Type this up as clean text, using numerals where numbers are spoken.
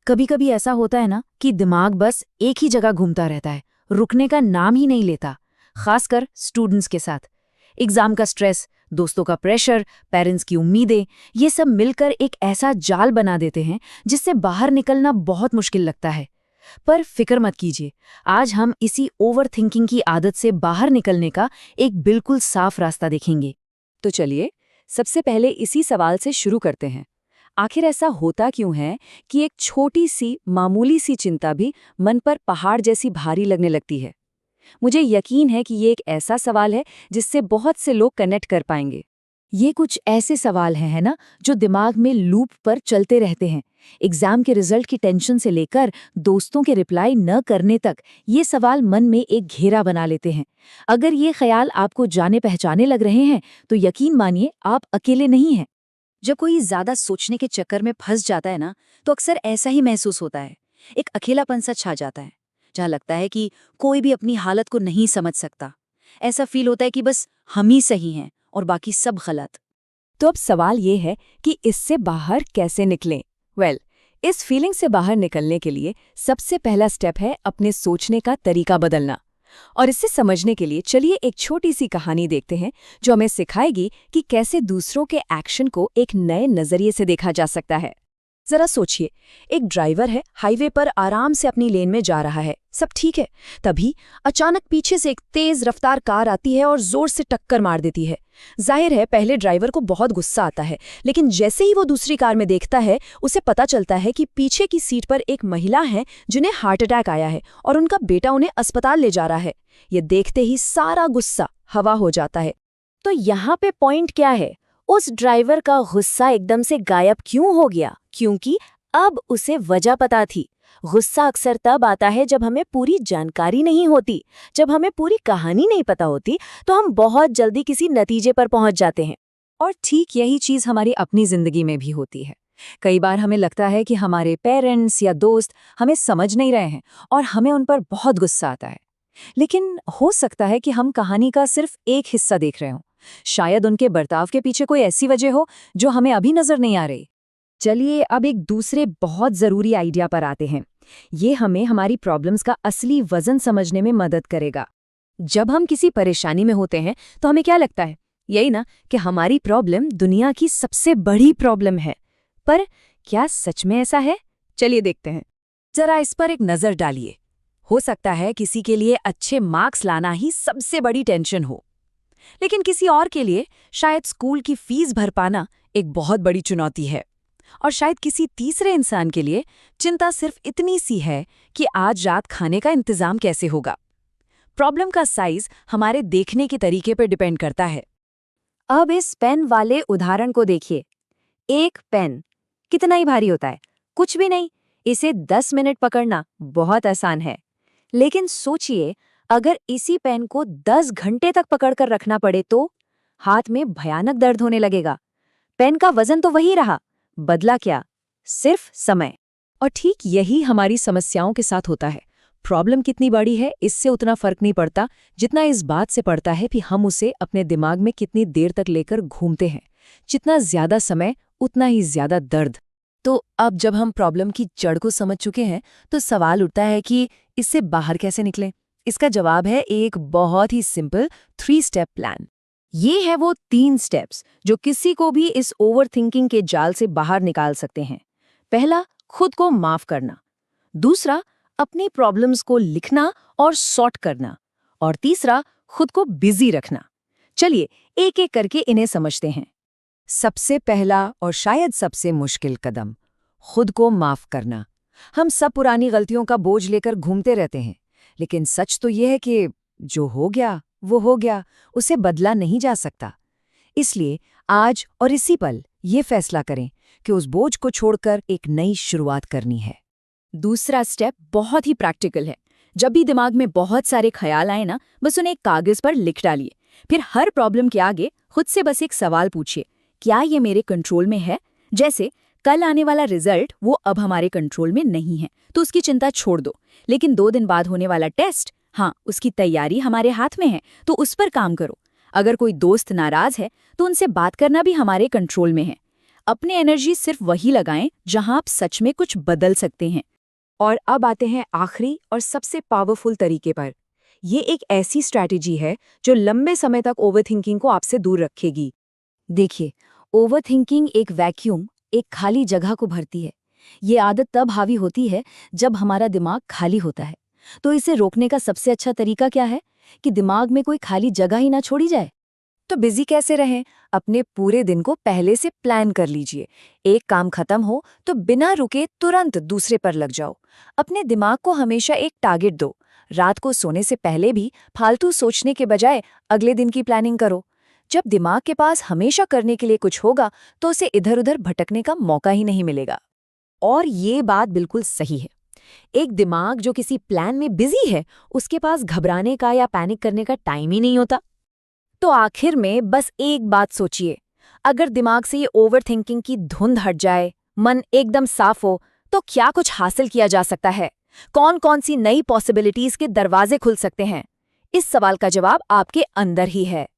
कभी कभी ऐसा होता है ना कि दिमाग बस एक ही जगह घूमता रहता है, रुकने का नाम ही नहीं लेता। खासकर स्टूडेंट्स के साथ एग्जाम का स्ट्रेस, दोस्तों का प्रेशर, पेरेंट्स की उम्मीदें, ये सब मिलकर एक ऐसा जाल बना देते हैं जिससे बाहर निकलना बहुत मुश्किल लगता है। पर फिक्र मत कीजिए, आज हम इसी ओवर थिंकिंग की आदत से बाहर निकलने का एक बिल्कुल साफ रास्ता देखेंगे। तो चलिए, सबसे पहले इसी सवाल से शुरू करते हैं। आखिर ऐसा होता क्यों है कि एक छोटी सी मामूली सी चिंता भी मन पर पहाड़ जैसी भारी लगने लगती है? मुझे यकीन है कि ये एक ऐसा सवाल है जिससे बहुत से लोग कनेक्ट कर पाएंगे। ये कुछ ऐसे सवाल हैं, है ना, जो दिमाग में लूप पर चलते रहते हैं। एग्जाम के रिजल्ट की टेंशन से लेकर दोस्तों के रिप्लाई न करने तक ये सवाल मन में एक घेरा बना लेते हैं। अगर ये ख्याल आपको जाने पहचाने लग रहे हैं तो यकीन मानिए आप अकेले नहीं हैं। जब कोई ज्यादा सोचने के चक्कर में फंस जाता है ना, तो अक्सर ऐसा ही महसूस होता है। एक अकेलापन सा छा जाता है, जहाँ लगता है कि कोई भी अपनी हालत को नहीं समझ सकता। ऐसा फील होता है कि बस हम ही सही हैं और बाकी सब गलत। तो अब सवाल ये है कि इससे बाहर कैसे निकलें? इस फीलिंग से बाहर निकलने के लिए सबसे पहला स्टेप है अपने सोचने का तरीका बदलना। और इसे समझने के लिए चलिए एक छोटी सी कहानी देखते हैं जो हमें सिखाएगी कि कैसे दूसरों के एक्शन को एक नए नजरिए से देखा जा सकता है। जरा सोचिए, एक ड्राइवर है, हाईवे पर आराम से अपनी लेन में जा रहा है, सब ठीक है। तभी अचानक पीछे से एक तेज रफ्तार कार आती है और जोर से टक्कर मार देती है। जाहिर है पहले ड्राइवर को बहुत गुस्सा आता है, लेकिन जैसे ही वो दूसरी कार में देखता है उसे पता चलता है कि पीछे की सीट पर एक महिला है जिन्हें हार्ट अटैक आया है और उनका बेटा उन्हें अस्पताल ले जा रहा है। ये देखते ही सारा गुस्सा हवा हो जाता है। तो यहाँ पे पॉइंट क्या है? उस ड्राइवर का गुस्सा एकदम से गायब क्यों हो गया? क्योंकि अब उसे वजह पता थी। गुस्सा अक्सर तब आता है जब हमें पूरी जानकारी नहीं होती, जब हमें पूरी कहानी नहीं पता होती, तो हम बहुत जल्दी किसी नतीजे पर पहुंच जाते हैं। और ठीक यही चीज़ हमारी अपनी जिंदगी में भी होती है। कई बार हमें लगता है कि हमारे पेरेंट्स या दोस्त हमें समझ नहीं रहे हैं और हमें उन पर बहुत गुस्सा आता है। लेकिन हो सकता है कि हम कहानी का सिर्फ एक हिस्सा देख रहे हों। शायद उनके बर्ताव के पीछे कोई ऐसी वजह हो जो हमें अभी नजर नहीं आ रही। चलिए अब एक दूसरे बहुत ज़रूरी आइडिया पर आते हैं। ये हमें हमारी प्रॉब्लम्स का असली वजन समझने में मदद करेगा। जब हम किसी परेशानी में होते हैं तो हमें क्या लगता है? यही ना कि हमारी प्रॉब्लम दुनिया की सबसे बड़ी प्रॉब्लम है। पर क्या सच में ऐसा है? चलिए देखते हैं। जरा इस पर एक नज़र डालिए। हो सकता है किसी के लिए अच्छे मार्क्स लाना ही सबसे बड़ी टेंशन हो, लेकिन किसी और के लिए शायद स्कूल की फीस भर पाना एक बहुत बड़ी चुनौती है। और शायद किसी तीसरे इंसान के लिए चिंता सिर्फ इतनी सी है कि आज रात खाने का इंतजाम कैसे होगा। प्रॉब्लम का साइज हमारे देखने के तरीके पर डिपेंड करता है। अब इस पेन वाले उदाहरण को देखिए। एक पेन कितना ही भारी होता है? कुछ भी नहीं। इसे 10 मिनट पकड़ना बहुत आसान है। लेकिन सोचिए, अगर इसी पेन को 10 घंटे तक पकड़कर रखना पड़े तो हाथ में भयानक दर्द होने लगेगा। पेन का वजन तो वही रहा, बदला क्या? सिर्फ समय। और ठीक यही हमारी समस्याओं के साथ होता है। प्रॉब्लम कितनी बड़ी है इससे उतना फर्क नहीं पड़ता जितना इस बात से पड़ता है कि हम उसे अपने दिमाग में कितनी देर तक लेकर घूमते हैं। जितना ज्यादा समय उतना ही ज्यादा दर्द। तो अब जब हम प्रॉब्लम की जड़ को समझ चुके हैं तो सवाल उठता है कि इससे बाहर कैसे निकलें। इसका जवाब है एक बहुत ही सिंपल 3 स्टेप प्लान। ये है वो 3 स्टेप्स जो किसी को भी इस ओवर थिंकिंग के जाल से बाहर निकाल सकते हैं। पहला, खुद को माफ करना। दूसरा, अपनी प्रॉब्लम्स को लिखना और सॉर्ट करना। और तीसरा, खुद को बिजी रखना। चलिए एक एक करके इन्हें समझते हैं। सबसे पहला और शायद सबसे मुश्किल कदम, खुद को माफ करना। हम सब पुरानी गलतियों का बोझ लेकर घूमते रहते हैं, लेकिन सच तो यह है कि जो हो गया वो हो गया, उसे बदला नहीं जा सकता। इसलिए आज और इसी पल ये फैसला करें कि उस बोझ को छोड़कर एक नई शुरुआत करनी है। दूसरा स्टेप बहुत ही प्रैक्टिकल है। जब भी दिमाग में बहुत सारे ख्याल आए ना, बस उन्हें एक कागज पर लिख डालिए। फिर हर प्रॉब्लम के आगे खुद से बस एक सवाल पूछिए, क्या ये मेरे कंट्रोल में है? जैसे कल आने वाला रिजल्ट वो अब हमारे कंट्रोल में नहीं है, तो उसकी चिंता छोड़ दो। लेकिन 2 दिन बाद होने वाला टेस्ट, हाँ, उसकी तैयारी हमारे हाथ में है, तो उस पर काम करो। अगर कोई दोस्त नाराज है तो उनसे बात करना भी हमारे कंट्रोल में है। अपनी एनर्जी सिर्फ वही लगाएं जहां आप सच में कुछ बदल सकते हैं। और अब आते हैं आखिरी और सबसे पावरफुल तरीके पर। ये एक ऐसी स्ट्रैटेजी है जो लंबे समय तक ओवरथिंकिंग को आपसे दूर रखेगी। देखिए, ओवरथिंकिंग एक वैक्यूम, एक खाली जगह को भरती है। ये आदत तब हावी होती है जब हमारा दिमाग खाली होता है। तो इसे रोकने का सबसे अच्छा तरीका क्या है कि दिमाग में कोई खाली जगह ही ना छोड़ी जाए। तो बिजी कैसे रहें? अपने पूरे दिन को पहले से प्लान कर लीजिए। एक काम खत्म हो तो बिना रुके तुरंत दूसरे पर लग जाओ। अपने दिमाग को हमेशा एक टारगेट दो। रात को सोने से पहले भी फालतू सोचने के बजाय अगले दिन की प्लानिंग करो। जब दिमाग के पास हमेशा करने के लिए कुछ होगा तो उसे इधर उधर भटकने का मौका ही नहीं मिलेगा। और ये बात बिल्कुल सही है। एक दिमाग जो किसी प्लान में बिजी है, उसके पास घबराने का या पैनिक करने का टाइम ही नहीं होता। तो आखिर में बस एक बात सोचिए, अगर दिमाग से ये ओवरथिंकिंग की धुंध हट जाए, मन एकदम साफ हो, तो क्या कुछ हासिल किया जा सकता है? कौन-कौन सी नई पॉसिबिलिटीज के दरवाजे खुल सकते हैं? इस सवाल का जवाब आपके अंदर ही है।